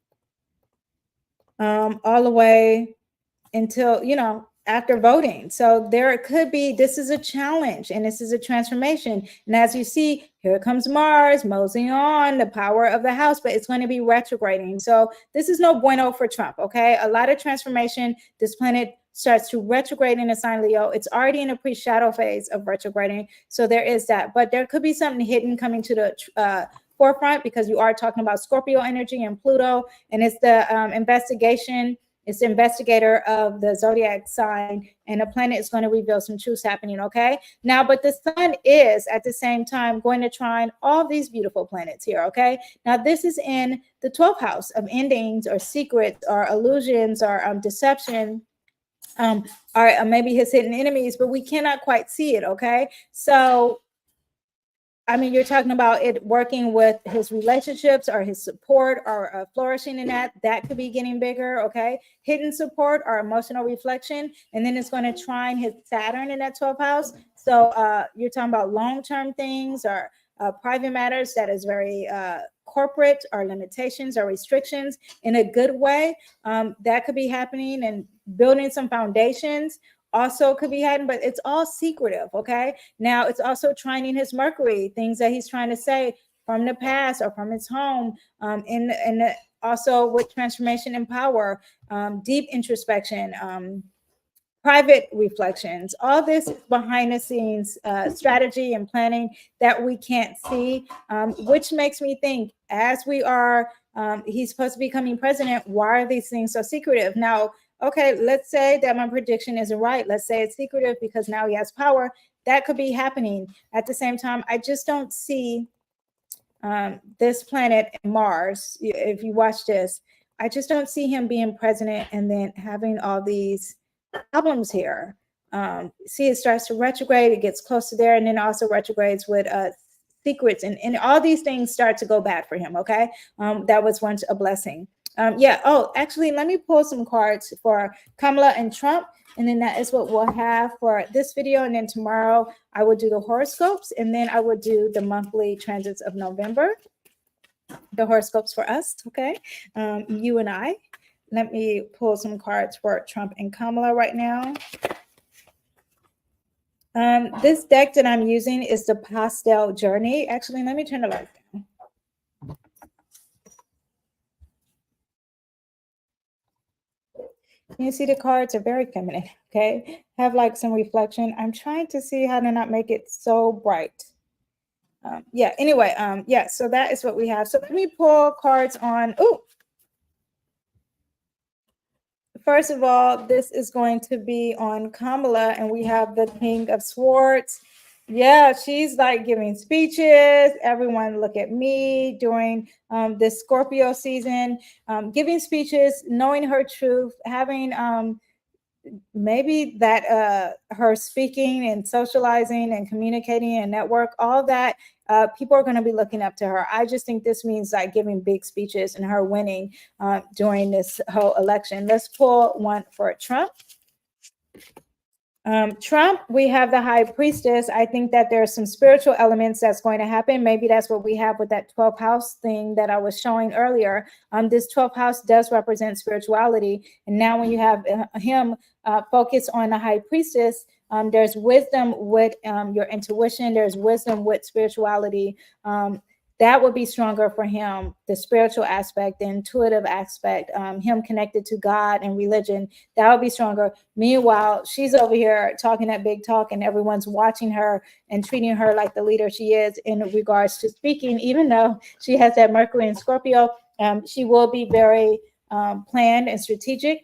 [SPEAKER 1] all the way until, you know, after voting. So there could be, this is a challenge and this is a transformation. And as you see, here comes Mars moseying on, the power of the house, but it's going to be retrograding. So this is no bueno for Trump, okay? A lot of transformation. This planet starts to retrograde in a sign Leo. It's already in a pre-shadow phase of retrograding. So there is that, but there could be something hidden coming to the forefront, because you are talking about Scorpio energy and Pluto, and it's the investigation. It's the investigator of the zodiac sign, and the planet is going to reveal some truths happening, okay? Now, but the sun is at the same time going to trine all these beautiful planets here, okay? Now, this is in the 12th house of endings or secrets or illusions or deception, or maybe his hidden enemies, but we cannot quite see it, okay? So, I mean, you're talking about it working with his relationships or his support or flourishing in that. That could be getting bigger, okay? Hidden support or emotional reflection. And then it's going to trine his Saturn in that 12th house. So you're talking about long-term things or private matters that is very corporate or limitations or restrictions in a good way. That could be happening, and building some foundations also could be happening, but it's all secretive, okay? Now, it's also trining his Mercury, things that he's trying to say from the past or from his home, also with transformation and power, deep introspection, private reflections. All this is behind the scenes strategy and planning that we can't see, which makes me think, as we are, he's supposed to be becoming president, why are these things so secretive? Now, okay, let's say that my prediction isn't right. Let's say it's secretive because now he has power. That could be happening. At the same time, I just don't see this planet Mars. If you watch this, I just don't see him being president and then having all these problems here. See, it starts to retrograde. It gets close to there, and then also retrogrades with secrets, and all these things start to go bad for him, okay? That was once a blessing. Yeah. Oh, actually, let me pull some cards for Kamala and Trump. And then that is what we'll have for this video. And then tomorrow I will do the horoscopes, and then I will do the monthly transits of November, the horoscopes for us. Okay. You and I. Let me pull some cards for Trump and Kamala right now. This deck that I'm using is the Pastel Journey. Actually, let me turn the lights down. You see the cards are very feminine, okay? Have like some reflection. I'm trying to see how to not make it so bright. Yeah, anyway, yeah, so that is what we have. So let me pull cards on, first of all, this is going to be on Kamala, and we have the King of Swords. Yeah, she's like giving speeches. Everyone look at me during this Scorpio season, giving speeches, knowing her truth, having maybe that her speaking and socializing and communicating and network, all that people are going to be looking up to her. I just think this means like giving big speeches and her winning during this whole election. Let's pull one for Trump. Trump, we have the high priestess. I think that there's some spiritual elements that's going to happen. Maybe that's what we have with that 12th house thing that I was showing earlier. This 12th house does represent spirituality. And now when you have him focus on the high priestess, there's wisdom with your intuition. There's wisdom with spirituality. That would be stronger for him, the spiritual aspect, the intuitive aspect, him connected to God and religion, that would be stronger. Meanwhile, she's over here talking that big talk and everyone's watching her and treating her like the leader she is in regards to speaking, even though she has that Mercury in Scorpio. She will be very planned and strategic.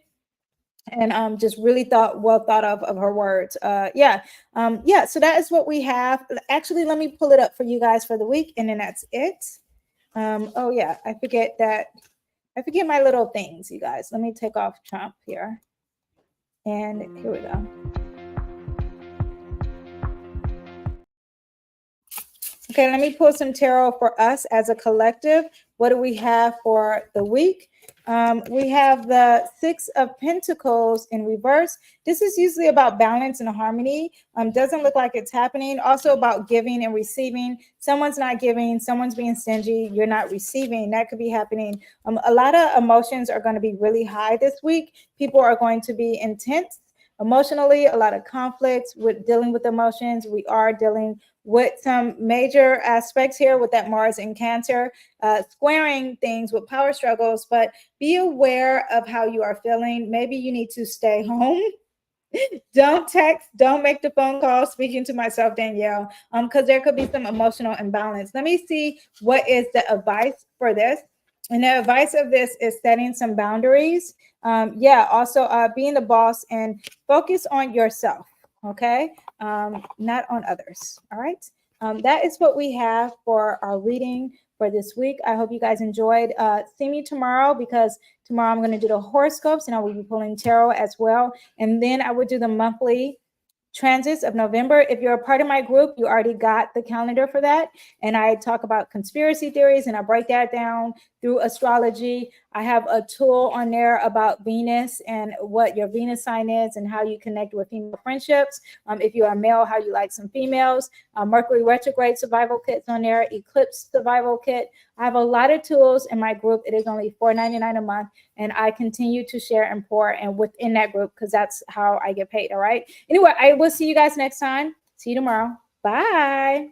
[SPEAKER 1] And just really well thought of her words. So that is what we have. Actually, let me pull it up for you guys for the week, and then that's it. I forget my little things, you guys. Let me take off Trump here, and here we go. Okay, let me pull some tarot for us as a collective. What do we have for the week? We have the Six of Pentacles in reverse. This is usually about balance and harmony. Doesn't look like it's happening. Also about giving and receiving. Someone's not giving, someone's being stingy, you're not receiving. That could be happening. A lot of emotions are going to be really high this week. People are going to be intense emotionally, a lot of conflicts with dealing with emotions. We are dealing with some major aspects here with that Mars in Cancer, squaring things with power struggles, but be aware of how you are feeling. Maybe you need to stay home. Don't text, don't make the phone call, speaking to myself, Danyell, because there could be some emotional imbalance. Let me see what is the advice for this. And the advice of this is setting some boundaries. Also being the boss and focus on yourself, okay? Not on others, all right? That is what we have for our reading for this week. I hope you guys enjoyed. See me tomorrow, because tomorrow I'm going to do the horoscopes and I will be pulling tarot as well. And then I will do the monthly transits of November. If you're a part of my group, you already got the calendar for that. And I talk about conspiracy theories and I break that down through astrology. I have a tool on there about Venus and what your Venus sign is and how you connect with female friendships. If you are male, how you like some females. Mercury retrograde survival kits on there, eclipse survival kit. I have a lot of tools in my group. It is only $4.99 a month. And I continue to share and pour and within that group, because that's how I get paid. All right. Anyway, I will see you guys next time. See you tomorrow. Bye.